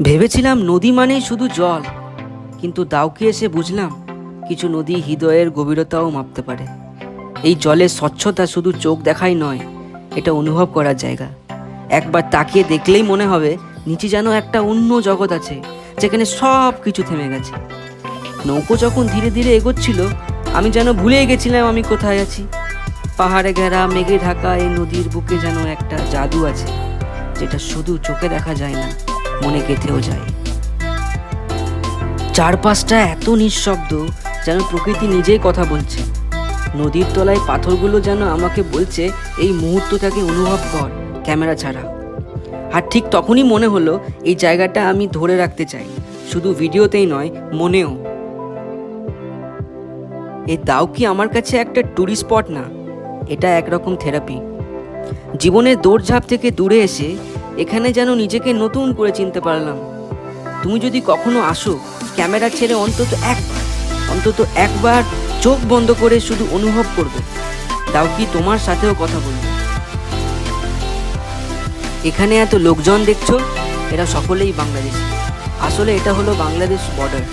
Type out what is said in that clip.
ভেবেছিলাম নদী মানেই শুধু জল, কিন্তু দাউকি এসে বুঝলাম কিছু নদী হৃদয়ের গভীরতাও মাপতে পারে। এই জলের স্বচ্ছতা শুধু চোখ দেখাই নয়, এটা অনুভব করার জায়গা। একবার তাকিয়ে দেখলেই মনে হবে নিচে যেন একটা অন্য জগৎ আছে, যেখানে সব কিছু থেমে গেছে। নৌকো যখন ধীরে ধীরে এগোচ্ছিল, আমি যেন ভুলেই গেছিলাম আমি কোথায় আছি। পাহাড়ে ঘেরা মেঘে ঢাকা এই নদীর বুকে যেন একটা জাদু আছে, যেটা শুধু চোখে দেখা যায় না, মনে গেঁথেও যায়। চারপাশটা এত নিঃশব্দ, যেন প্রকৃতি নিজেই কথা বলছে। নদীর তলায় পাথরগুলো যেন আমাকে বলছে এই মুহূর্তটাকে অনুভব কর, ক্যামেরা ছাড়া। আর ঠিক তখনই মনে হলো এই জায়গাটা আমি ধরে রাখতে চাই, শুধু ভিডিওতেই নয়, মনেও। এই দাউকি আমার কাছে একটা ট্যুরিস্ট স্পট না, এটা একরকম থেরাপি। জীবনের দৌড়ঝাঁপ থেকে দূরে এসে এখানে যেন নিজেকে নতুন করে চিনতে পারলাম। তুমি যদি কখনো আসো, ক্যামেরা ছেড়ে অন্তত একবার চোখ বন্ধ করে শুধু অনুভব করবে। দাউকি তোমার সাথেও কথা বলবে। এখানে এত লোকজন দেখছো, এরা সকলেই বাংলাদেশি। আসলে এটা হলো বাংলাদেশ বর্ডার।